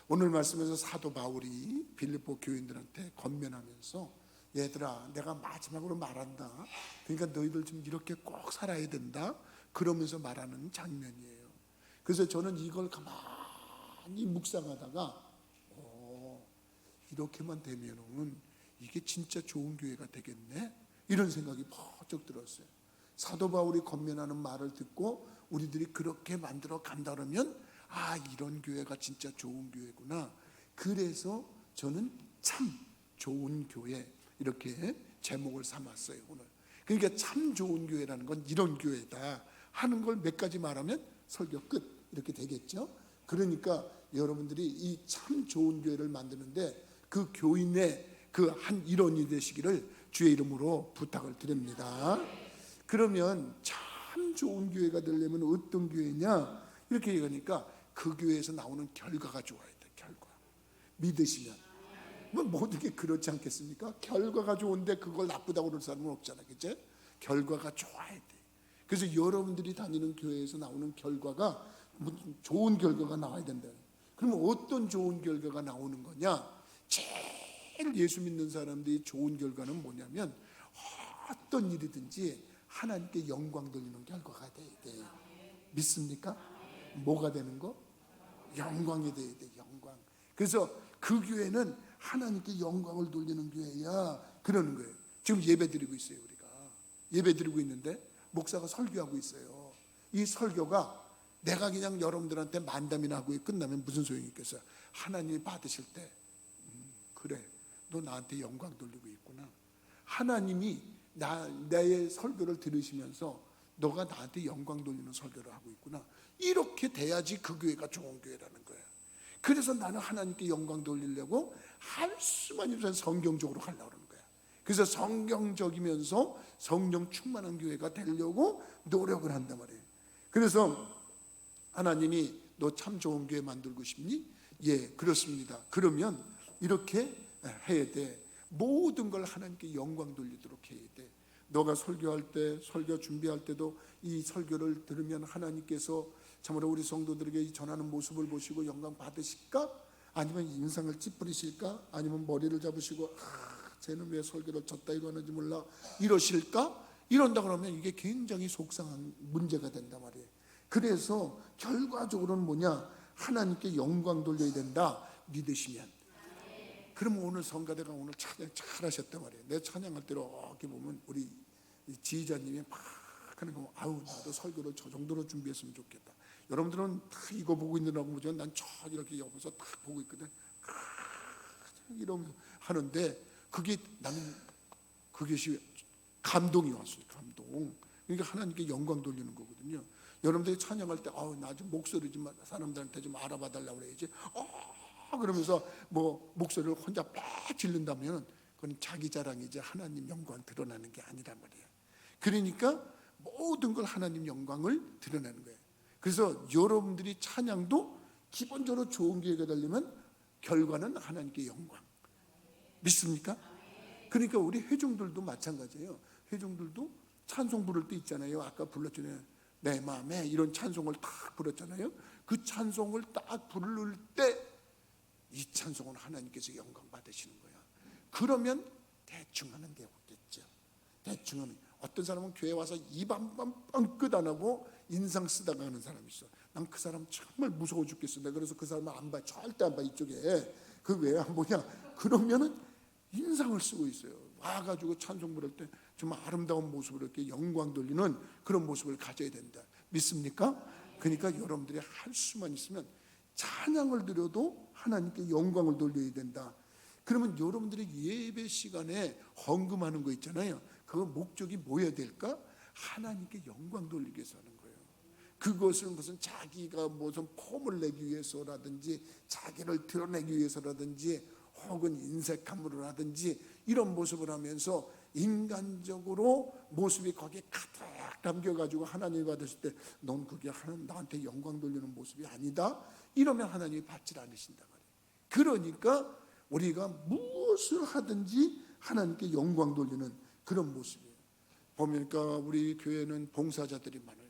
오늘 말씀에서 사도 바울이 빌립보 교인들한테 권면하면서 얘들아, 내가 마지막으로 말한다. 그러니까 너희들 좀 이렇게 꼭 살아야 된다. 그러면서 말하는 장면이에요. 그래서 저는 이걸 가만히 묵상하다가 이렇게만 되면은 이게 진짜 좋은 교회가 되겠네, 이런 생각이 번쩍 들었어요. 사도 바울이 권면하는 말을 듣고 우리들이 그렇게 만들어 간다 그러면 이런 교회가 진짜 좋은 교회구나. 그래서 저는 참 좋은 교회, 이렇게 제목을 삼았어요 오늘. 그러니까 참 좋은 교회라는 건 이런 교회다 하는 걸 몇 가지 말하면 설교 끝, 이렇게 되겠죠. 그러니까 여러분들이 이 참 좋은 교회를 만드는데 그 교인의 그 한 일원이 되시기를 주의 이름으로 부탁을 드립니다. 그러면 참 좋은 교회가 되려면 어떤 교회냐, 이렇게 얘기하니까 그 교회에서 나오는 결과가 좋아야 돼. 결과. 믿으시면 뭐 모든 게 그렇지 않겠습니까? 결과가 좋은데 그걸 나쁘다고 그럴 사람은 없잖아, 그치? 결과가 좋아야 돼. 그래서 여러분들이 다니는 교회에서 나오는 결과가 좋은 결과가 나와야 된다. 그러면 어떤 좋은 결과가 나오는 거냐? 제일 예수 믿는 사람들이 좋은 결과는 뭐냐면 어떤 일이든지 하나님께 영광 돌리는 결과가 돼야 돼. 믿습니까? 뭐가 되는 거? 영광이 돼야 돼. 영광. 그래서 그 교회는 하나님께 영광을 돌리는 교회야, 그러는 거예요. 지금 예배 드리고 있어요. 우리가 예배 드리고 있는데 목사가 설교하고 있어요. 이 설교가 내가 그냥 여러분들한테 만담이나 하고 끝나면 무슨 소용이 있겠어요? 하나님이 받으실 때 그래, 너 나한테 영광 돌리고 있구나. 하나님이 나의 설교를 들으시면서 너가 나한테 영광 돌리는 설교를 하고 있구나. 이렇게 돼야지 그 교회가 좋은 교회라는 거예요. 그래서 나는 하나님께 영광 돌리려고 할 수만 있으면 성경적으로 하려고 그러는 거야. 그래서 성경적이면서 성령 충만한 교회가 되려고 노력을 한단 말이에요. 그래서 하나님이 너 참 좋은 교회 만들고 싶니? 예, 그렇습니다. 그러면 이렇게 해야 돼. 모든 걸 하나님께 영광 돌리도록 해야 돼. 너가 설교할 때, 설교 준비할 때도 이 설교를 들으면 하나님께서 참으로 우리 성도들에게 전하는 모습을 보시고 영광 받으실까? 아니면 인상을 찌푸리실까? 아니면 머리를 잡으시고 쟤는 왜 설교를 졌다 하는지 몰라, 이러실까? 이런다 그러면 이게 굉장히 속상한 문제가 된단 말이에요. 그래서 결과적으로는 뭐냐? 하나님께 영광 돌려야 된다. 믿으시면. 그러면 오늘 성가대가 오늘 찬양 잘 하셨단 말이에요. 내 찬양할 때로 이렇게 보면 우리 지휘자님이 막 하는 거, 나도 설교를 저 정도로 준비했으면 좋겠다. 여러분들은 다 이거 보고 있느라고 보죠. 난 저 이렇게 옆에서 딱 보고 있거든. 이러면서 하는데 나는 그것이 감동이 왔어요. 감동. 그러니까 하나님께 영광 돌리는 거거든요. 여러분들이 찬양할 때 나 좀 목소리 좀 사람들한테 좀 알아봐 달라고 그래야지. 그러면서 뭐 목소리를 혼자 빽 지른다면 그건 자기 자랑이지 하나님 영광 드러나는 게 아니란 말이에요. 그러니까 모든 걸 하나님 영광을 드러내는 거예요. 그래서 여러분들이 찬양도 기본적으로 좋은 교회가 되려면 결과는 하나님께 영광. 믿습니까? 그러니까 우리 회중들도 마찬가지예요. 회중들도 찬송 부를 때 있잖아요. 아까 불렀잖아요. 내 마음에 이런 찬송을 딱 부르잖아요. 그 찬송을 딱 부를 때 이 찬송은 하나님께서 영광 받으시는 거야. 그러면 대충 하는 게 없겠죠. 대충 하는. 어떤 사람은 교회 와서 입 한 번 뻥끗 안 하고 인상 쓰다가 하는 사람이 있어. 난 그 사람 정말 무서워 죽겠어. 내가 그래서 그 사람은 안 봐. 절대 안 봐. 이쪽에. 그 왜 안 보냐? 그러면은 인상을 쓰고 있어요. 와가지고 찬송 부를 때 정말 아름다운 모습으로 이렇게 영광 돌리는 그런 모습을 가져야 된다. 믿습니까? 그러니까 여러분들이 할 수만 있으면 찬양을 드려도 하나님께 영광을 돌려야 된다. 그러면 여러분들이 예배 시간에 헌금하는 거 있잖아요. 그 목적이 뭐여야 될까? 하나님께 영광 돌리기 위해서 하는 거예요. 그것은 무슨 자기가 무슨 폼을 내기 위해서라든지 자기를 드러내기 위해서라든지 혹은 인색함으로 하든지 이런 모습을 하면서 인간적으로 모습이 거기에 가득 담겨가지고 하나님이 받으실 때 넌 그게 나한테 영광 돌리는 모습이 아니다, 이러면 하나님이 받질 않으신다 말이에요. 그러니까 우리가 무엇을 하든지 하나님께 영광 돌리는 그런 모습이에요. 보니까 우리 교회는 봉사자들이 많아요.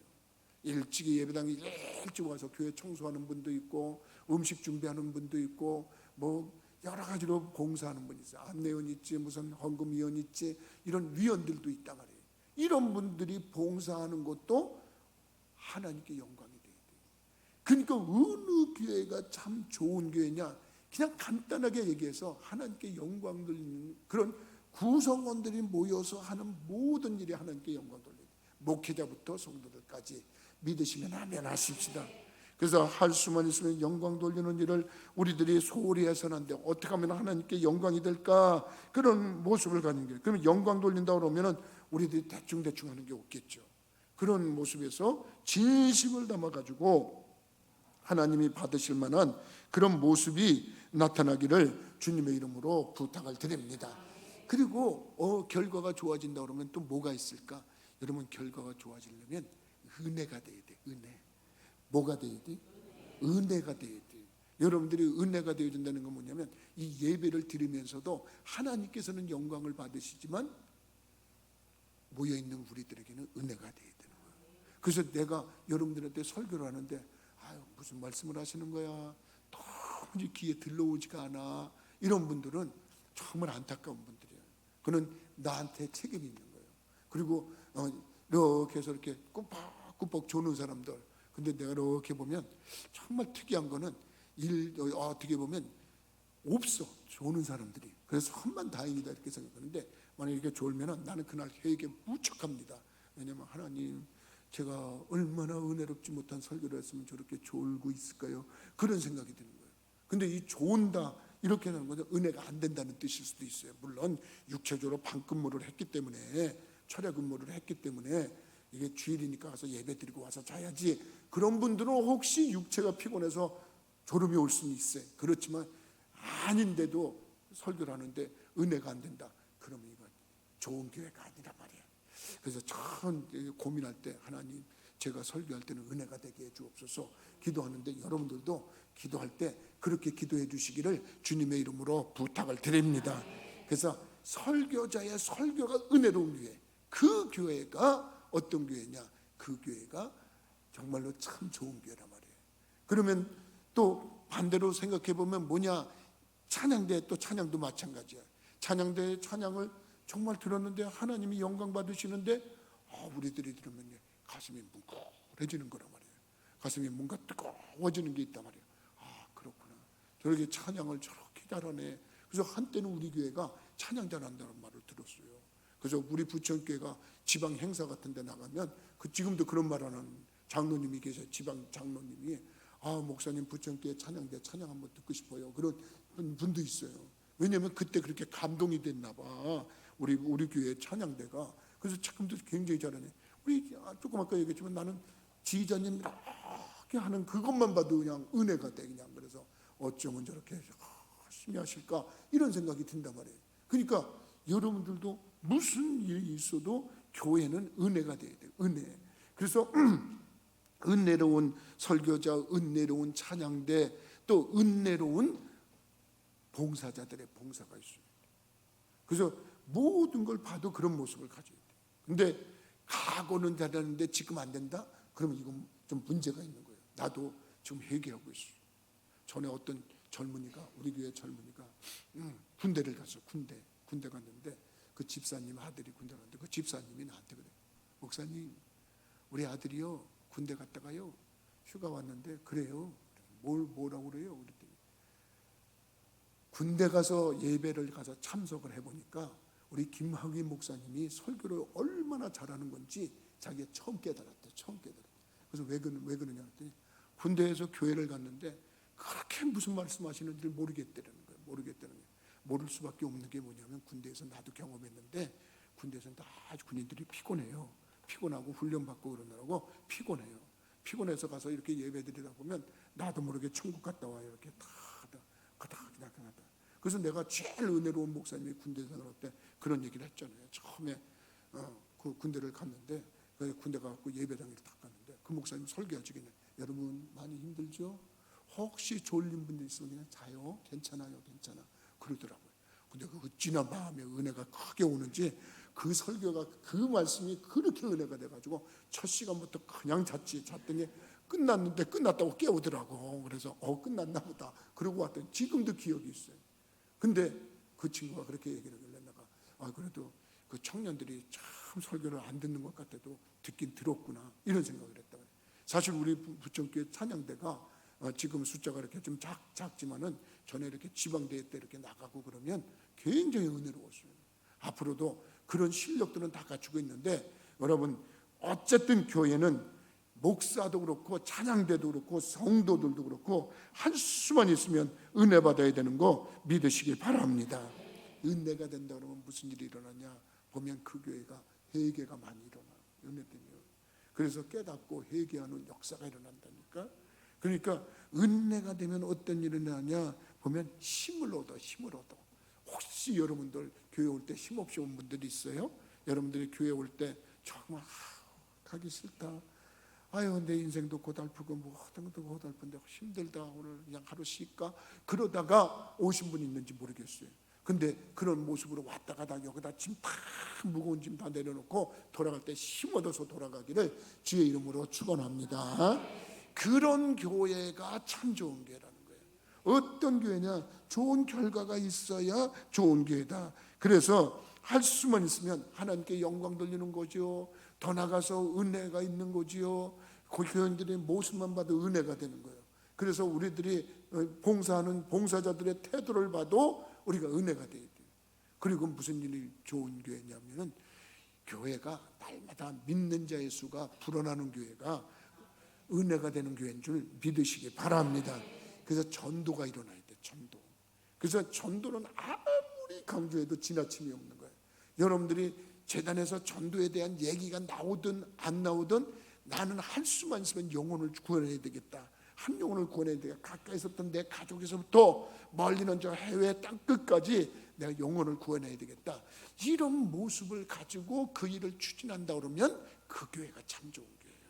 일찍이 예배당에 일찍 와서 교회 청소하는 분도 있고 음식 준비하는 분도 있고 뭐 여러 가지로 봉사하는 분이 있어요. 안내원 있지, 무슨 헌금위원 있지, 이런 위원들도 있단 말이에요. 이런 분들이 봉사하는 것도 하나님께 영광이 돼야 돼요. 그러니까 어느 교회가 참 좋은 교회냐, 그냥 간단하게 얘기해서 하나님께 영광 돌리는 그런 구성원들이 모여서 하는 모든 일이 하나님께 영광 돌려요. 목회자부터 성도들까지 믿으시면 아멘 하십시다. 그래서 할 수만 있으면 영광 돌리는 일을 우리들이 소홀히 해서는 안 돼요. 어떻게 하면 하나님께 영광이 될까? 그런 모습을 가진 거예요. 그러면 영광 돌린다 그러면은 우리들이 대충 하는 게 없겠죠. 그런 모습에서 진심을 담아가지고 하나님이 받으실 만한 그런 모습이 나타나기를 주님의 이름으로 부탁을 드립니다. 그리고 결과가 좋아진다 그러면 또 뭐가 있을까? 여러분, 결과가 좋아지려면 은혜가 돼야 돼. 은혜. 뭐가 돼야 돼? 은혜가 돼야 돼. 여러분들이 은혜가 되어야 된다는 건 뭐냐면 이 예배를 드리면서도 하나님께서는 영광을 받으시지만 모여있는 우리들에게는 은혜가 돼야 되는 거예요. 그래서 내가 여러분들한테 설교를 하는데 무슨 말씀을 하시는 거야? 도무지 귀에 들러오지가 않아. 이런 분들은 정말 안타까운 분들이에요. 그는 나한테 책임이 있는 거예요. 그리고 이렇게 해서 이렇게 꾸벅꾸벅 조는 사람들, 근데 내가 이렇게 보면 정말 특이한 거는 어떻게 보면 없어, 조는 사람들이. 그래서 천만 다행이다 이렇게 생각하는데, 만약에 이렇게 졸면은 나는 그날 회개에 무척합니다. 왜냐하면 하나님, 제가 얼마나 은혜롭지 못한 설교를 했으면 저렇게 졸고 있을까요? 그런 생각이 드는 거예요. 근데 이 좋은다 이렇게 하는 거죠. 은혜가 안 된다는 뜻일 수도 있어요. 물론 육체적으로 반근무를 했기 때문에, 철야 근무를 했기 때문에 이게 주일이니까 가서 예배 드리고 와서 자야지, 그런 분들은 혹시 육체가 피곤해서 졸음이 올 수는 있어요. 그렇지만 아닌데도 설교를 하는데 은혜가 안 된다, 그러면 이건 좋은 교회가 아니란 말이에요. 그래서 참 고민할 때, 하나님, 제가 설교할 때는 은혜가 되게 해 주옵소서 기도하는데, 여러분들도 기도할 때 그렇게 기도해 주시기를 주님의 이름으로 부탁을 드립니다. 그래서 설교자의 설교가 은혜로운 교회, 그 교회가 어떤 교회냐? 그 교회가 정말로 참 좋은 교회란 말이에요. 그러면 또 반대로 생각해 보면 뭐냐? 찬양대, 또 찬양도 마찬가지야. 찬양대의 찬양을 정말 들었는데 하나님이 영광 받으시는데 우리들이 들으면 가슴이 뭉클해지는 거란 말이에요. 가슴이 뭔가 뜨거워지는 게 있단 말이에요. 그렇구나, 저렇게 찬양을 저렇게 잘하네. 그래서 한때는 우리 교회가 찬양 잘한다는 말을 들었어요. 그래서 우리 부천교회가 지방 행사 같은 데 나가면 지금도 그런 말하는 장로님이 계세요. 지방 장로님이 목사님, 부천교회 찬양대 찬양 한번 듣고 싶어요. 그런 분도 있어요. 왜냐하면 그때 그렇게 감동이 됐나 봐, 우리 교회 찬양대가. 그래서 지금도 굉장히 잘하네. 우리 조금 아까 얘기했지만 나는 지휘자님 이렇게 하는 그것만 봐도 그냥 은혜가 돼. 그냥 그래서 어쩌면 저렇게 열심히 하실까, 이런 생각이 든단 말이에요. 그러니까 여러분들도 무슨 일이 있어도 교회는 은혜가 돼야 돼요. 은혜. 그래서 은혜로운 설교자, 은혜로운 찬양대, 또 은혜로운 봉사자들의 봉사가 있습니다. 그래서 모든 걸 봐도 그런 모습을 가져야 돼요. 근데 과거는 잘하는데 지금 안 된다? 그러면 이건 좀 문제가 있는 거예요. 나도 지금 회개하고 있어요. 전에 어떤 젊은이가, 우리 교회 젊은이가 군대를 갔어. 군대 갔는데 그 집사님 아들이 군대 갔는데 그 집사님이 나한테 그래. 목사님, 우리 아들이요 군대 갔다가요 휴가 왔는데 그래요. 뭐라고 그래요? 그랬더니 군대 가서 예배를 가서 참석을 해보니까 우리 김학위 목사님이 설교를 얼마나 잘하는 건지 자기가 처음 깨달았대. 그래서 왜 그러냐 했더니 군대에서 교회를 갔는데 그렇게 무슨 말씀하시는지를 모르겠다는 거예요. 모를 수밖에 없는 게 뭐냐면, 군대에서 나도 경험했는데 군대에서는 다 군인들이 피곤해요. 피곤하고 훈련받고 그러느라고 피곤해요. 피곤해서 가서 이렇게 예배드리다 보면 나도 모르게 천국 갔다 와요. 이렇게 가다. 그래서 내가 제일 은혜로운 목사님이 군대 생활할 때 그런 얘기를 했잖아요. 처음에 그 군대를 갔는데, 군대 가서 예배당에 딱 갔는데 그 목사님 설교하시겠네. 여러분 많이 힘들죠? 혹시 졸린 분들 있으면 그냥 자요. 괜찮아 그러더라고요. 근데 그 어찌나 마음에 은혜가 크게 오는지 그 설교가 그 말씀이 그렇게 은혜가 돼가지고 첫 시간부터 그냥 잤더니 끝났는데 끝났다고 깨우더라고. 그래서 끝났나 보다 그러고 왔더니 지금도 기억이 있어요. 근데 그 친구가 그렇게 얘기를 하길래 내가 그래도 그 청년들이 참 설교를 안 듣는 것 같아도 듣긴 들었구나 이런 생각을 했다. 사실 우리 부천교회 찬양대가 지금 숫자가 이렇게 좀 작지만은 전에 이렇게 지방대회 때 이렇게 나가고 그러면 굉장히 은혜로웠어요. 앞으로도 그런 실력들은 다 갖추고 있는데 여러분 어쨌든 교회는 목사도 그렇고 찬양대도 그렇고 성도들도 그렇고 할 수만 있으면 은혜 받아야 되는 거 믿으시길 바랍니다. 은혜가 된다 그러면 무슨 일이 일어나냐 보면 그 교회가 회개가 많이 일어나. 은혜 때문에. 그래서 깨닫고 회개하는 역사가 일어난다니까. 그러니까 은혜가 되면 어떤 일이 일어나냐 보면 힘을 얻어. 혹시 여러분들 교회 올 때 힘없이 온 분들이 있어요? 여러분들이 교회 올 때 정말 가기 싫다, 내 인생도 고달프고 모든 것도 고달픈데 힘들다, 오늘 그냥 하루 쉴까, 그러다가 오신 분이 있는지 모르겠어요. 근데 그런 모습으로 왔다 가다 여기다 짐 다 무거운 짐 다 내려놓고 돌아갈 때 힘 얻어서 돌아가기를 주의 이름으로 축원합니다. 그런 교회가 참 좋은 교회라는 거예요. 어떤 교회냐? 좋은 결과가 있어야 좋은 교회다. 그래서 할 수만 있으면 하나님께 영광 돌리는 거죠. 더 나가서 은혜가 있는 거지요. 그 교인들의 모습만 봐도 은혜가 되는 거예요. 그래서 우리들이 봉사하는 봉사자들의 태도를 봐도 우리가 은혜가 돼야 돼요. 그리고 무슨 일이 좋은 교회냐면은 교회가 날마다 믿는 자의 수가 불어나는 교회가 은혜가 되는 교회인 줄 믿으시기 바랍니다. 그래서 전도가 일어나야 돼. 전도. 그래서 전도는 아무리 강조해도 지나침이 없는 거예요. 여러분들이 재단에서 전도에 대한 얘기가 나오든 안 나오든 나는 할 수만 있으면 영혼을 구원해야 되겠다. 한 영혼을 구원해야 되겠다. 가까이서부터 내 가족에서부터 멀리는 저 해외 땅 끝까지 내가 영혼을 구원해야 되겠다. 이런 모습을 가지고 그 일을 추진한다 그러면 그 교회가 참 좋은 교회예요.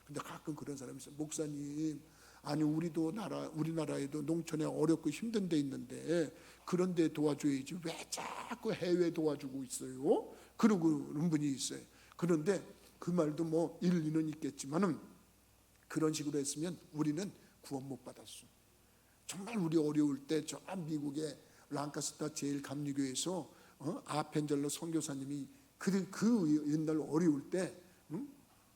근데 가끔 그런 사람이 있어요. 목사님, 아니 우리나라에도 농촌에 어렵고 힘든 데 있는데 그런 데 도와줘야지 왜 자꾸 해외 도와주고 있어요? 그러는 분이 있어요. 그런데 그 말도 뭐 일리는 있겠지만은 그런 식으로 했으면 우리는 구원 못 받았어. 정말 우리 어려울 때 저 미국의 랑카스타 제일 감리교에서 아펜젤러 선교사님이 그 옛날 어려울 때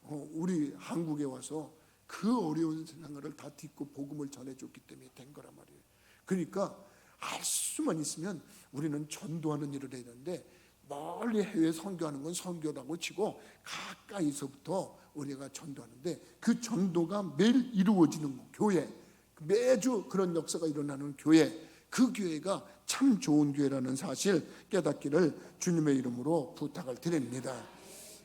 우리 한국에 와서 그 어려운 생활을 다 딛고 복음을 전해줬기 때문에 된 거란 말이에요. 그러니까 할 수만 있으면 우리는 전도하는 일을 해야 되는데 멀리 해외 선교하는 건 선교라고 치고 가까이서부터 우리가 전도하는데 그 전도가 매일 이루어지는 교회, 매주 그런 역사가 일어나는 교회, 그 교회가 참 좋은 교회라는 사실 깨닫기를 주님의 이름으로 부탁을 드립니다.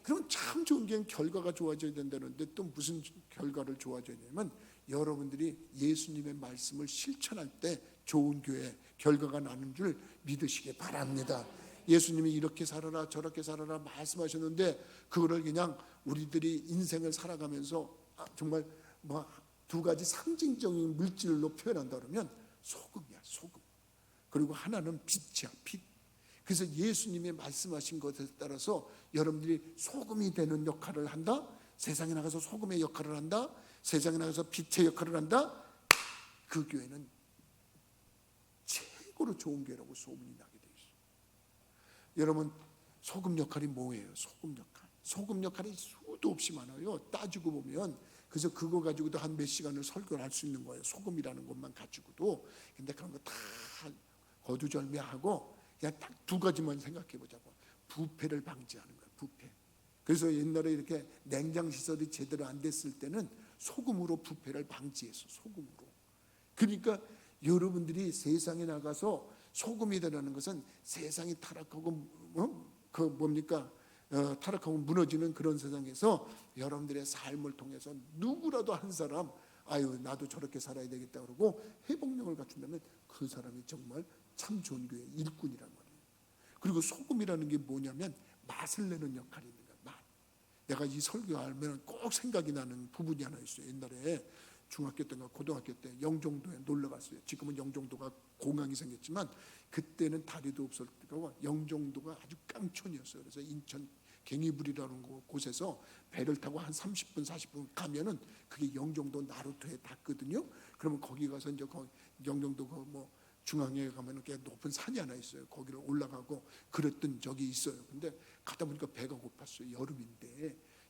그럼 참 좋은 교회는 결과가 좋아져야 된다는데 또 무슨 결과를 좋아져야 되냐면 여러분들이 예수님의 말씀을 실천할 때 좋은 교회 결과가 나는 줄 믿으시기 바랍니다. 예수님이 이렇게 살아라 저렇게 살아라 말씀하셨는데 그거를 그냥 우리들이 인생을 살아가면서 정말 두 가지 상징적인 물질로 표현한다 그러면 소금이야, 소금. 그리고 하나는 빛이야, 빛. 그래서 예수님이 말씀하신 것에 따라서 여러분들이 소금이 되는 역할을 한다. 세상에 나가서 소금의 역할을 한다. 세상에 나가서 빛의 역할을 한다. 그 교회는 최고로 좋은 교회라고 소문이 나게 돼 있어요. 여러분, 소금 역할이 뭐예요? 소금 역할. 소금 역할이 수도 없이 많아요. 따지고 보면 그래서 그거 가지고도 한 몇 시간을 설교를 할 수 있는 거예요. 소금이라는 것만 가지고도. 근데 그런 거 다 거두절미하고 그냥 딱 두 가지만 생각해 보자고. 부패를 방지하는 거예요. 부패. 그래서 옛날에 이렇게 냉장 시설이 제대로 안 됐을 때는 소금으로 부패를 방지했어. 소금으로. 그러니까 여러분들이 세상에 나가서 소금이 되라는 것은 세상이 타락하고 타락하고 무너지는 그런 세상에서 여러분들의 삶을 통해서 누구라도 한 사람 나도 저렇게 살아야 되겠다 그러고 회복력을 갖춘다면 그 사람이 정말 참 좋은 교회 일꾼이란 말이에요. 그리고 소금이라는 게 뭐냐면 맛을 내는 역할이 있는 거야. 맛. 내가 이 설교 알면 꼭 생각이 나는 부분이 하나 있어요. 옛날에 중학교 때인가 고등학교 때 영종도에 놀러 갔어요. 지금은 영종도가 공항이 생겼지만 그때는 다리도 없을 때고 영종도가 아주 깡촌이었어요. 그래서 인천 갱이불이라는 곳에서 배를 타고 한 30분 40분 가면은 그게 영종도 나루터에 닿거든요. 그러면 거기 가서 이제 영종도 뭐 중앙에 가면은 꽤 높은 산이 하나 있어요. 거기를 올라가고 그랬던 적이 있어요. 근데 가다 보니까 배가 고팠어요.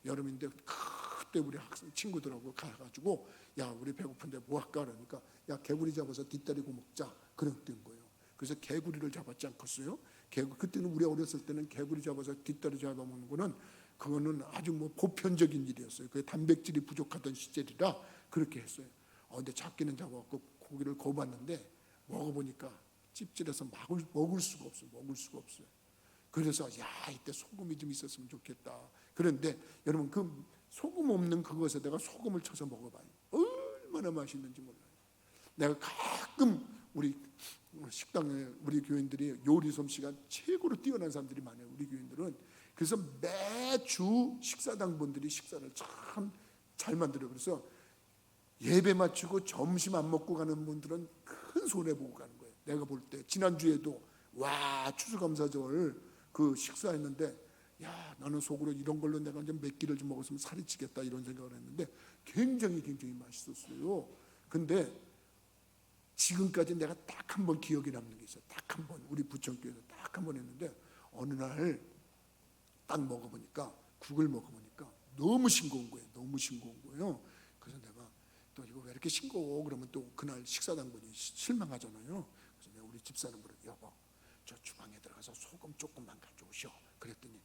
여름인데 그때 우리 학생 친구들하고 가가지고 야 우리 배고픈데 뭐 할까 그러니까 야 개구리 잡아서 뒷다리고 먹자 그랬던 거예요. 그래서 개구리를 잡았지 않겠어요? 그때는 우리 어렸을 때는 개구리 잡아서 뒷다리 잡아먹는 거는 그거는 아주 뭐 보편적인 일이었어요. 그게 단백질이 부족하던 시절이라 그렇게 했어요. 근데 잡기는 잡아갖고 고기를 구워봤는데 먹어보니까 찝찝해서 먹을 수가 없어요. 그래서 야 이때 소금이 좀 있었으면 좋겠다. 그런데 여러분 그 소금 없는 그것에다가 소금을 쳐서 먹어봐요. 얼마나 맛있는지 몰라요. 내가 가끔 우리 식당에 우리 교인들이 요리 솜씨가 최고로 뛰어난 사람들이 많아요. 우리 교인들은. 그래서 매주 식사당 분들이 식사를 참 잘 만들어요. 그래서 예배 마치고 점심 안 먹고 가는 분들은 큰 손해 보고 가는 거예요. 내가 볼 때 지난주에도 와 추수감사절 그 식사했는데 야 나는 속으로 이런 걸로 내가 좀 몇 끼를 좀 먹었으면 살이 찌겠다 이런 생각을 했는데 굉장히 맛있었어요. 근데 지금까지 내가 딱 한 번 기억에 남는 게 있어요. 딱 한 번 우리 부천교회에서 딱 한 번 했는데 어느 날 딱 먹어보니까 국을 먹어보니까 너무 싱거운 거예요. 그래서 내가 또 이거 왜 이렇게 싱거워? 그러면 또 그날 식사당분이 실망하잖아요. 그래서 내가 우리 집사람으로 여보 저 주방에 들어가서 소금 조금만 가져오시오. 그랬더니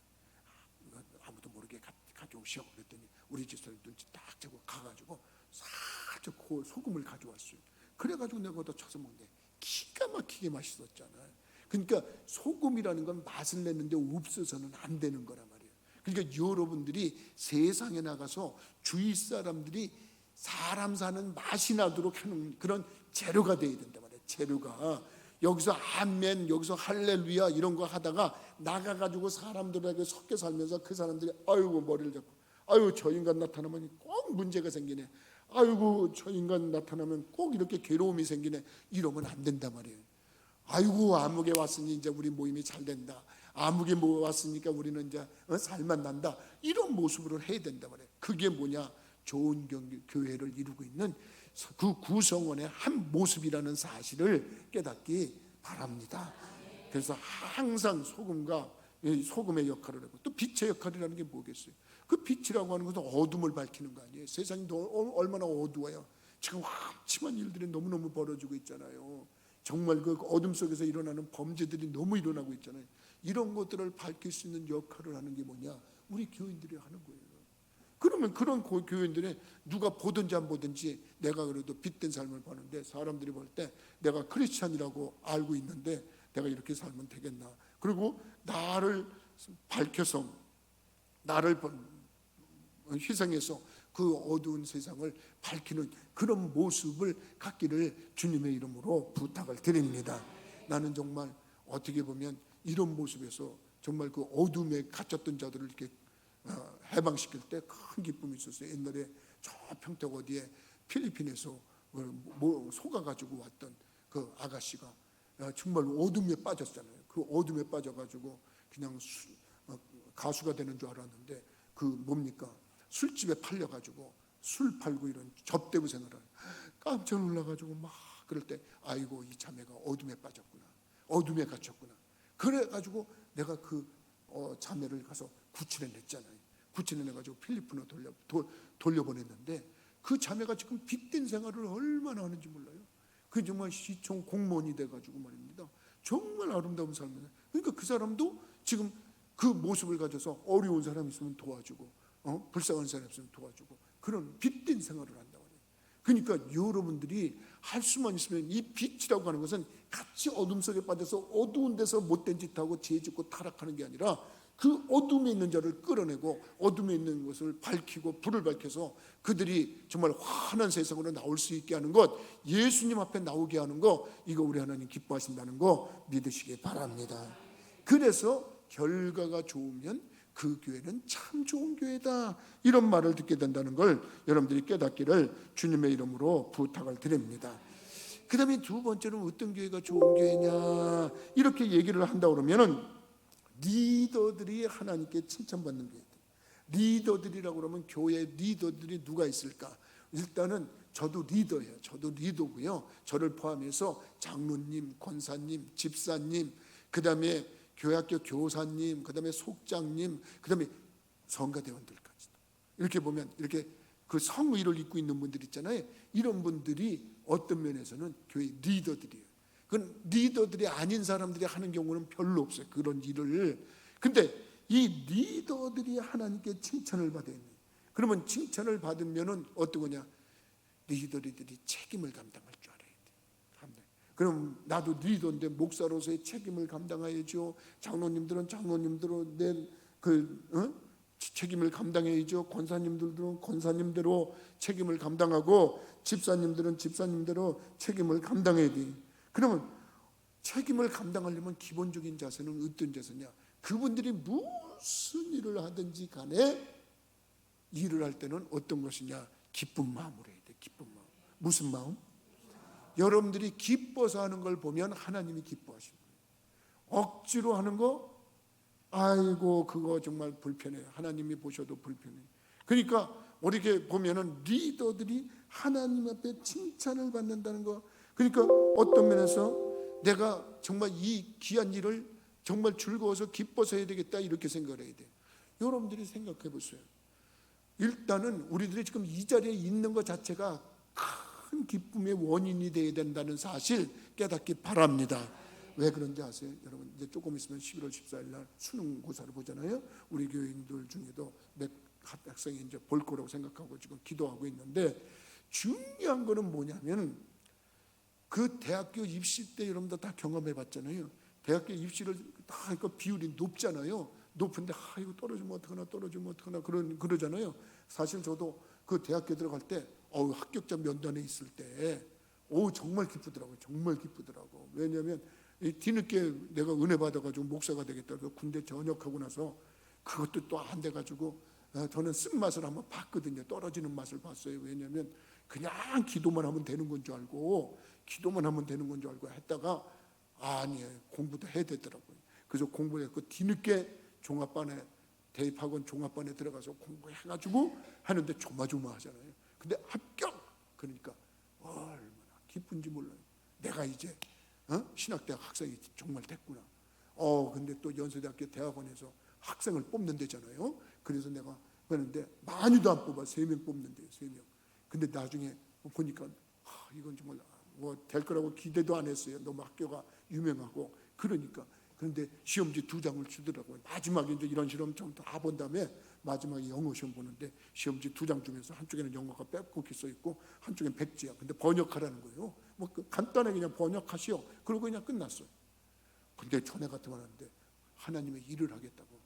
아무도 모르게 가져오시오. 그랬더니 우리 집사람 눈치 딱 채고 가가지고 살짝 소금을 가져왔어요. 그래가지고 내가 거기다 쳐서 먹는데 기가 막히게 맛있었잖아요. 그러니까 소금이라는 건 맛을 내는데 없어서는 안 되는 거란 말이에요. 그러니까 여러분들이 세상에 나가서 주위 사람들이 사람 사는 맛이 나도록 하는 그런 재료가 돼야 된단 말이에요. 재료가 여기서 아멘 여기서 할렐루야 이런 거 하다가 나가가지고 사람들에게 섞여 살면서 그 사람들이 아이고 머리를 잡고 아유 저 인간 나타나면 꼭 문제가 생기네. 아이고 저 인간 나타나면 꼭 이렇게 괴로움이 생기네. 이러면 안 된단 말이에요. 아이고 아무개 왔으니 이제 우리 모임이 잘 된다. 아무개 왔으니까 우리는 이제 살만 난다. 이런 모습으로 해야 된단 말이에요. 그게 뭐냐? 좋은 교회를 이루고 있는 그 구성원의 한 모습이라는 사실을 깨닫기 바랍니다. 그래서 항상 소금의 역할을 하고 또 빛의 역할이라는 게 뭐겠어요? 그 빛이라고 하는 것은 어둠을 밝히는 거 아니에요? 세상이 얼마나 어두워요. 지금 확침한 일들이 너무너무 벌어지고 있잖아요. 정말 그 어둠 속에서 일어나는 범죄들이 너무 일어나고 있잖아요. 이런 것들을 밝힐 수 있는 역할을 하는 게 뭐냐? 우리 교인들이 하는 거예요. 그러면 그런 교인들이 누가 보든지 안 보든지 내가 그래도 빛된 삶을 보는데 사람들이 볼 때 내가 크리스찬이라고 알고 있는데 내가 이렇게 살면 되겠나? 그리고 나를 밝혀서 나를 희생해서 그 어두운 세상을 밝히는 그런 모습을 갖기를 주님의 이름으로 부탁을 드립니다. 나는 정말 어떻게 보면 이런 모습에서 정말 그 어둠에 갇혔던 자들을 이렇게 해방시킬 때 큰 기쁨이 있었어요. 옛날에 저 평택 어디에 필리핀에서 속아가지고 왔던 그 아가씨가 정말 어둠에 빠졌잖아요. 그 어둠에 빠져가지고 그냥 가수가 되는 줄 알았는데 그 뭡니까? 술집에 팔려가지고 술 팔고 이런 접대부 생활을 깜짝 놀라가지고 막 그럴 때 아이고 이 자매가 어둠에 빠졌구나. 어둠에 갇혔구나. 그래가지고 내가 그 자매를 가서 구출해냈잖아요. 구출해내가지고 필리핀으로 돌려보냈는데 그 자매가 지금 빛된 생활을 얼마나 하는지 몰라요. 그 정말 시청 공무원이 돼가지고 말입니다. 정말 아름다운 삶이에요. 그러니까 그 사람도 지금 그 모습을 가져서 어려운 사람 있으면 도와주고 불쌍한 사람 있으면 도와주고 그런 빛된 생활을 한다고 해요. 그러니까 여러분들이 할 수만 있으면 이 빛이라고 하는 것은 같이 어둠 속에 빠져서 어두운 데서 못된 짓하고 죄짓고 타락하는 게 아니라 그 어둠에 있는 자를 끌어내고 어둠에 있는 것을 밝히고 불을 밝혀서 그들이 정말 환한 세상으로 나올 수 있게 하는 것, 예수님 앞에 나오게 하는 것, 이거 우리 하나님 기뻐하신다는 거 믿으시기 바랍니다. 그래서 결과가 좋으면 그 교회는 참 좋은 교회다, 이런 말을 듣게 된다는 걸 여러분들이 깨닫기를 주님의 이름으로 부탁을 드립니다. 그 다음에 두 번째는 어떤 교회가 좋은 교회냐, 이렇게 얘기를 한다 그러면은 리더들이 하나님께 칭찬받는 교회들. 리더들이라고 그러면 교회 리더들이 누가 있을까? 일단은 저도 리더예요. 저도 리더고요. 저를 포함해서 장로님, 권사님, 집사님, 그 다음에 교회학교 교사님, 그 다음에 속장님, 그 다음에 성가대원들까지. 이렇게 보면 이렇게 그 성의를 입고 있는 분들 있잖아요. 이런 분들이 어떤 면에서는 교회 리더들이에요. 그건 리더들이 아닌 사람들이 하는 경우는 별로 없어요, 그런 일을. 근데 이 리더들이 하나님께 칭찬을 받아야 돼요. 그러면 칭찬을 받으면은 어떤 거냐? 리더들이 책임을 감당할 줄 알아야 돼요. 그럼 나도 리더인데 목사로서의 책임을 감당해야죠. 장로님들은 장로님대로 책임을 감당해야죠. 권사님들은 권사님대로 책임을 감당하고, 집사님들은 집사님대로 책임을 감당해야 돼요. 그러면 책임을 감당하려면 기본적인 자세는 어떤 자세냐? 그분들이 무슨 일을 하든지 간에 일을 할 때는 어떤 것이냐? 기쁜 마음으로 해야 돼. 기쁜 마음. 무슨 마음? 여러분들이 기뻐서 하는 걸 보면 하나님이 기뻐하시는 거예요. 억지로 하는 거, 아이고 그거 정말 불편해요. 하나님이 보셔도 불편해요. 그러니까 우리게 보면은 리더들이 하나님 앞에 칭찬을 받는다는 거. 그러니까 어떤 면에서 내가 정말 이 귀한 일을 정말 즐거워서 기뻐서 해야 되겠다, 이렇게 생각을 해야 돼요. 여러분들이 생각해 보세요. 일단은 우리들이 지금 이 자리에 있는 것 자체가 큰 기쁨의 원인이 되어야 된다는 사실 깨닫기 바랍니다. 왜 그런지 아세요? 여러분, 이제 조금 있으면 11월 14일 날 수능고사를 보잖아요. 우리 교인들 중에도 몇 학생이 이제 볼 거라고 생각하고 지금 기도하고 있는데, 중요한 거는 뭐냐면 그 대학교 입시 때 여러분들 다 경험해 봤잖아요. 대학교 입시를 다 그 비율이 높잖아요. 높은데 이거 떨어지면 어떡하나, 떨어지면 어떡하나 그러잖아요. 사실 저도 그 대학교 들어갈 때 합격자 면단에 있을 때 정말 기쁘더라고요. 정말 기쁘더라고. 왜냐하면 뒤늦게 내가 은혜 받아가지고 목사가 되겠다. 군대 전역하고 나서 그것도 또 안 돼가지고 저는 쓴맛을 한번 봤거든요. 떨어지는 맛을 봤어요. 왜냐하면 그냥 기도만 하면 되는 건 줄 알고 했다가 아니에요. 공부도 해야 되더라고요. 그래서 공부했고 뒤늦게 종합반에, 대입학원 종합반에 들어가서 공부해가지고 하는데 조마조마하잖아요. 근데 합격! 그러니까 얼마나 기쁜지 몰라요. 내가 이제 신학대학 학생이 정말 됐구나. 근데 또 연세대학교 대학원에서 학생을 뽑는 데잖아요. 그래서 내가 그랬는데 많이도 안 뽑아. 3명 뽑는데요. 3명. 근데 나중에 보니까 이건 정말 될 거라고 기대도 안 했어요. 너무 학교가 유명하고. 그런데 시험지 2장을 주더라고요. 마지막에 이제 이런 시험 좀 다 본 다음에 마지막에 영어 시험 보는데 시험지 2장 중에서 한쪽에는 영어가 빼곡히 써 있고 한쪽엔 백지야. 근데 번역하라는 거예요. 간단하게 그냥 번역하시오. 그러고 그냥 끝났어요. 근데 전에 같으면 하는데 하나님의 일을 하겠다고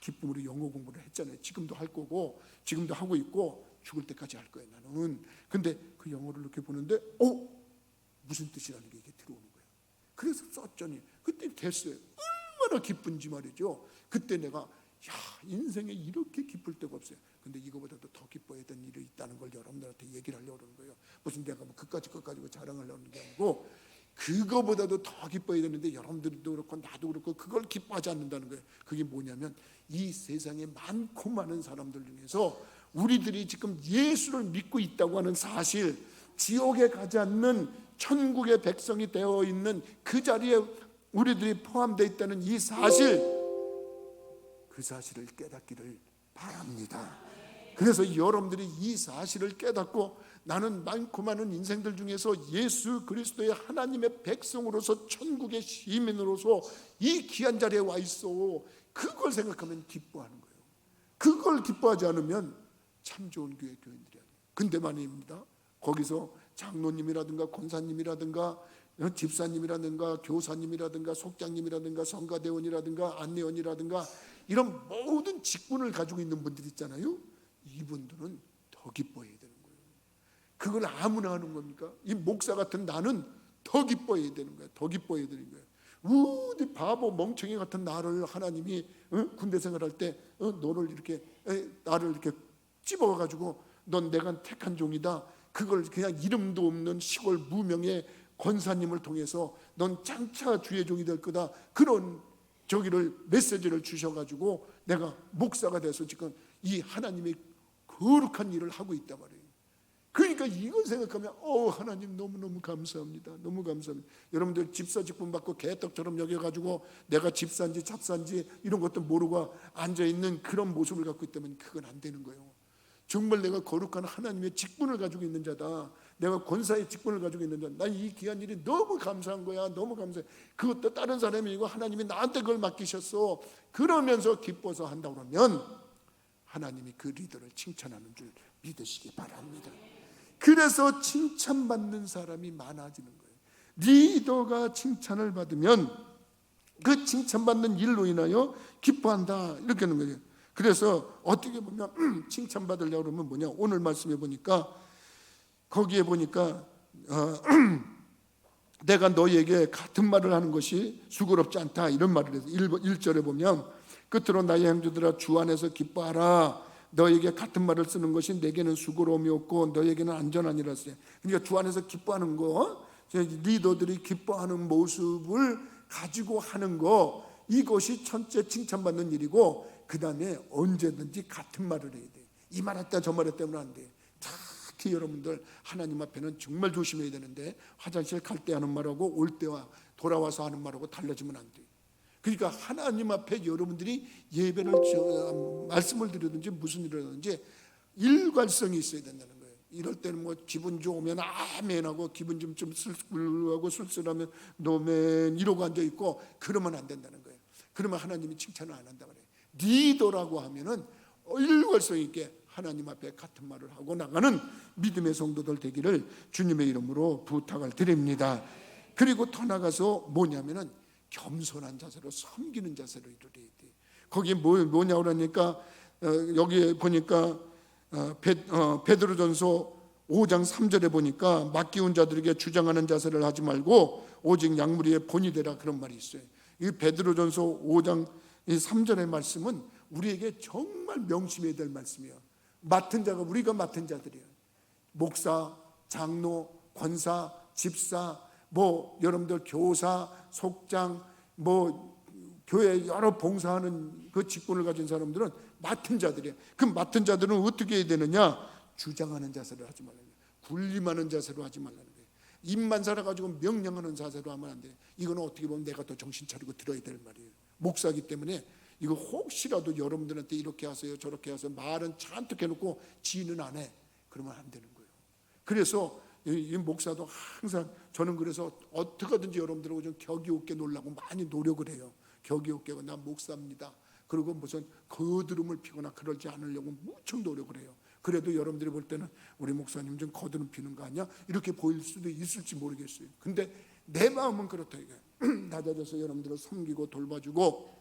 기쁨으로 영어 공부를 했잖아요. 지금도 할 거고 지금도 하고 있고 죽을 때까지 할 거예요, 나는. 근데 그 영어를 이렇게 보는데 무슨 뜻이라는 게 이게 들어오는 거예요. 그래서 썼더니 그때 됐어요. 얼마나 기쁜지 말이죠. 그때 내가 인생에 이렇게 기쁠 때가 없어요. 근데 이거보다도 더 기뻐야 되는 일이 있다는 걸 여러분들한테 얘기를 하려고 그러는 거예요. 무슨 내가 그까짓 것 가지고 자랑하려는 게 아니고 그거보다도 더 기뻐야 되는데 여러분들도 그렇고 나도 그렇고 그걸 기뻐하지 않는다는 거예요. 그게 뭐냐면 이 세상에 많고 많은 사람들 중에서 우리들이 지금 예수를 믿고 있다고 하는 사실, 지옥에 가지 않는 천국의 백성이 되어 있는 그 자리에 우리들이 포함되어 있다는 이 사실, 그 사실을 깨닫기를 바랍니다. 그래서 여러분들이 이 사실을 깨닫고 나는 많고 많은 인생들 중에서 예수 그리스도의 하나님의 백성으로서 천국의 시민으로서 이 귀한 자리에 와 있어. 그걸 생각하면 기뻐하는 거예요. 그걸 기뻐하지 않으면 참 좋은 교회 교인들이 아니에요. 근데 말입니다. 거기서 장로님이라든가 권사님이라든가 집사님이라든가 교사님이라든가 속장님이라든가 성가대원이라든가 안내원이라든가 이런 모든 직분을 가지고 있는 분들 있잖아요. 이분들은 더 기뻐해야 되는 거예요. 그걸 아무나 하는 겁니까? 이 목사 같은 나는 더 기뻐해야 되는 거예요. 더 기뻐해야 되는 거예요. 어디 바보 멍청이 같은 나를 하나님이 군대 생활할 때 너를 이렇게 나를 이렇게 찝어가지고 넌 내가 택한 종이다. 그걸 그냥 이름도 없는 시골 무명의 권사님을 통해서 넌 장차 주의 종이 될 거다. 그런 저기를 메시지를 주셔가지고 내가 목사가 돼서 지금 이 하나님의 거룩한 일을 하고 있단 말이에요. 그러니까 이걸 생각하면 하나님 너무너무 감사합니다. 너무 감사합니다. 여러분들 집사 직분 받고 개떡처럼 여겨가지고 내가 집사인지 잡사인지 이런 것도 모르고 앉아있는 그런 모습을 갖고 있다면 그건 안 되는 거예요. 정말 내가 거룩한 하나님의 직분을 가지고 있는 자다. 내가 권사의 직분을 가지고 있는 자다. 난 이 귀한 일이 너무 감사한 거야. 너무 감사해. 그것도 다른 사람이 이고 하나님이 나한테 그걸 맡기셨어. 그러면서 기뻐서 한다고 그러면 하나님이 그 리더를 칭찬하는 줄 믿으시기 바랍니다. 그래서 칭찬받는 사람이 많아지는 거예요. 리더가 칭찬을 받으면 그 칭찬받는 일로 인하여 기뻐한다 이렇게 하는 거예요. 그래서 어떻게 보면 칭찬받으려고 그러면 뭐냐, 오늘 말씀해 보니까 거기에 보니까 내가 너에게 같은 말을 하는 것이 수고롭지 않다 이런 말을 해서 1절에 보면 끝으로 나의 형제들아 주 안에서 기뻐하라. 너에게 같은 말을 쓰는 것이 내게는 수고로움이 없고 너에게는 안전하니라 했어요. 그러니까 주 안에서 기뻐하는 거, 리더들이 기뻐하는 모습을 가지고 하는 거, 이것이 첫째 칭찬받는 일이고, 그 다음에 언제든지 같은 말을 해야 돼. 이 말 했다 저 말 했다면 안 돼. 특히 여러분들 하나님 앞에는 정말 조심해야 되는데, 화장실 갈 때 하는 말하고 올 때와 돌아와서 하는 말하고 달라지면 안 돼. 그러니까 하나님 앞에 여러분들이 예배를 말씀을 드리든지 무슨 일을 하든지 일관성이 있어야 된다는 거예요. 이럴 때는 뭐 기분 좋으면 아멘하고 기분 좀 쓸쓸하고 쓸쓸하면 노멘 이러고 앉아있고 그러면 안 된다는 거예요. 그러면 하나님이 칭찬을 안 한다 그래요. 리더라고 하면은 일관성 있게 하나님 앞에 같은 말을 하고 나가는 믿음의 성도들 되기를 주님의 이름으로 부탁을 드립니다. 그리고 더 나가서 뭐냐면은 겸손한 자세로 섬기는 자세로 이루어야 돼. 거기에 뭐냐고 그러니까 여기에 보니까 베드로전서 5장 3절에 보니까 맡기운 자들에게 주장하는 자세를 하지 말고 오직 약물이의 본이 되라 그런 말이 있어요. 이 베드로전서 5장 3절의 말씀은 우리에게 정말 명심해야 될 말씀이에요. 맡은 자가 우리가 맡은 자들이에요. 목사, 장로, 권사, 집사, 뭐 여러분들 교사, 속장, 뭐 교회 여러 봉사하는 그 직분을 가진 사람들은 맡은 자들이에요. 그 맡은 자들은 어떻게 해야 되느냐? 주장하는 자세를 하지 말라는 거예요. 군림하는 자세로 하지 말라는 거예요. 입만 살아가지고 명령하는 자세로 하면 안 돼요. 이거는 어떻게 보면 내가 더 정신 차리고 들어야 될 말이에요. 목사이기 때문에 이거 혹시라도 여러분들한테 이렇게 하세요 저렇게 하세요 말은 잔뜩 해놓고 지는 안 해. 그러면 안 되는 거예요. 그래서 이 목사도 항상 저는 그래서 어떻게든지 여러분들하고 좀 격이 없게 놀라고 많이 노력을 해요. 격이 없게 난 목사입니다. 그리고 무슨 거드름을 피거나 그러지 않으려고 무척 노력을 해요. 그래도 여러분들이 볼 때는 우리 목사님 좀 거드름 피는 거 아니야? 이렇게 보일 수도 있을지 모르겠어요. 근데 내 마음은 그렇다 이게 낮아져서 여러분들을 섬기고 돌봐주고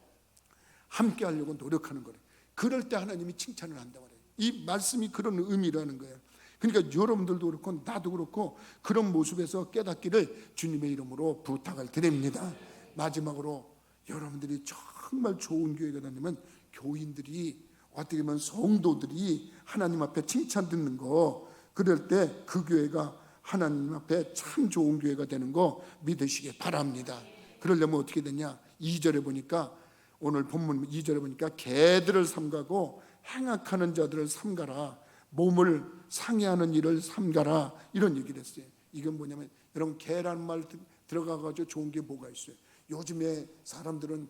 함께 하려고 노력하는 거예요. 그럴 때 하나님이 칭찬을 한다고 그래요. 이 말씀이 그런 의미라는 거예요. 그러니까 여러분들도 그렇고 나도 그렇고 그런 모습에서 깨닫기를 주님의 이름으로 부탁을 드립니다. 마지막으로 여러분들이 정말 좋은 교회가 되면 교인들이 어떻게 보면 성도들이 하나님 앞에 칭찬 듣는 거, 그럴 때 그 교회가 하나님 앞에 참 좋은 교회가 되는 거 믿으시기 바랍니다. 그러려면 어떻게 되냐? 2절에 보니까 오늘 본문 2절에 보니까 개들을 삼가고 행악하는 자들을 삼가라. 몸을 상해하는 일을 삼가라. 이런 얘기를 했어요. 이건 뭐냐면 여러분 개라는 말 들어가가지고 좋은 게 뭐가 있어요? 요즘에 사람들은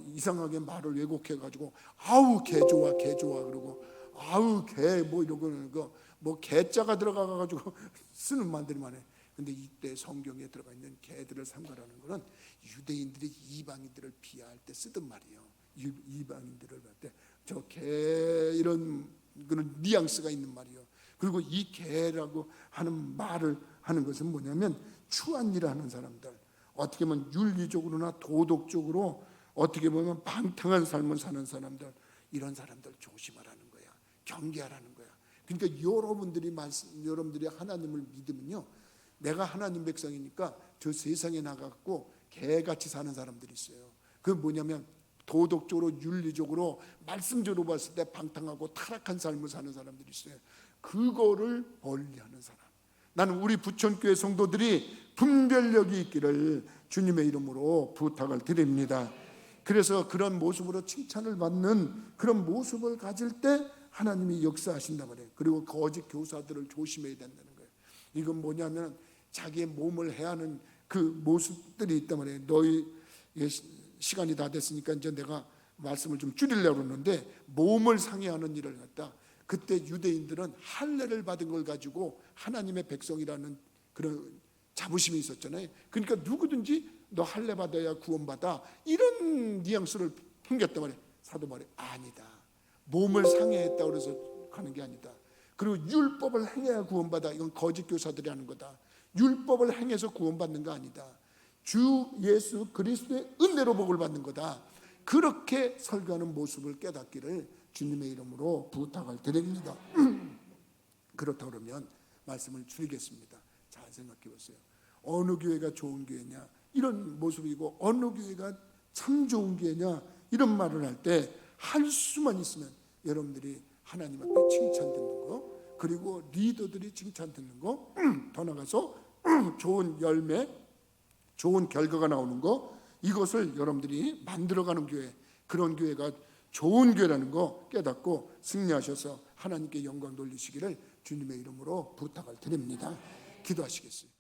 이상하게 말을 왜곡해가지고 아우 개 좋아 개 좋아 그러고 아우 개 뭐 이러고 뭐 개자가 들어가가지고 쓰는 말들만 해. 근데 이때 성경에 들어가 있는 개들을 삼가라는 것은 유대인들이 이방인들을 비하할 때 쓰던 말이에요. 이방인들을 할 때 저 개 이런 그런 뉘앙스가 있는 말이에요. 그리고 이 개라고 하는 말을 하는 것은 뭐냐면 추한 일을 하는 사람들, 어떻게 보면 윤리적으로나 도덕적으로 어떻게 보면 방탕한 삶을 사는 사람들, 이런 사람들 조심하라는 거야. 경계하라는 거야. 그러니까 여러분들이 하나님을 믿으면요, 내가 하나님 백성이니까 저 세상에 나가고 개같이 사는 사람들이 있어요. 그 뭐냐면 도덕적으로 윤리적으로 말씀적으로 봤을 때 방탕하고 타락한 삶을 사는 사람들이 있어요. 그거를 멀리하는 사람. 나는 우리 부천교회 성도들이 분별력이 있기를 주님의 이름으로 부탁을 드립니다. 그래서 그런 모습으로 칭찬을 받는 그런 모습을 가질 때 하나님이 역사하신단 말이에요. 그리고 거짓 교사들을 조심해야 된다는 거예요. 이건 뭐냐면 자기의 몸을 해하는 그 모습들이 있단 말이에요. 너희 시간이 다 됐으니까 이제 내가 말씀을 좀 줄이려고 그러는데, 몸을 상해하는 일을 갖다 그때 유대인들은 할례를 받은 걸 가지고 하나님의 백성이라는 그런 자부심이 있었잖아요. 그러니까 누구든지 너 할례 받아야 구원받아, 이런 뉘앙스를 풍겼단 말이에요. 사도 바울이 아니다. 몸을 상해했다고 해서 가는 게 아니다. 그리고 율법을 행해야 구원받아, 이건 거짓 교사들이 하는 거다. 율법을 행해서 구원받는 거 아니다. 주 예수 그리스도의 은혜로 복을 받는 거다. 그렇게 설교하는 모습을 깨닫기를 주님의 이름으로 부탁을 드립니다. 그렇다 그러면 말씀을 줄이겠습니다. 잘 생각해 보세요. 어느 교회가 좋은 교회냐, 이런 모습이고 어느 교회가 참 좋은 교회냐, 이런 말을 할 때 할 수만 있으면 여러분들이 하나님 앞에 칭찬 듣는 거, 그리고 리더들이 칭찬 듣는 거, 더 나가서 좋은 열매, 좋은 결과가 나오는 거, 이것을 여러분들이 만들어가는 교회, 그런 교회가 좋은 교회라는 거 깨닫고 승리하셔서 하나님께 영광 돌리시기를 주님의 이름으로 부탁을 드립니다. 기도하시겠습니다.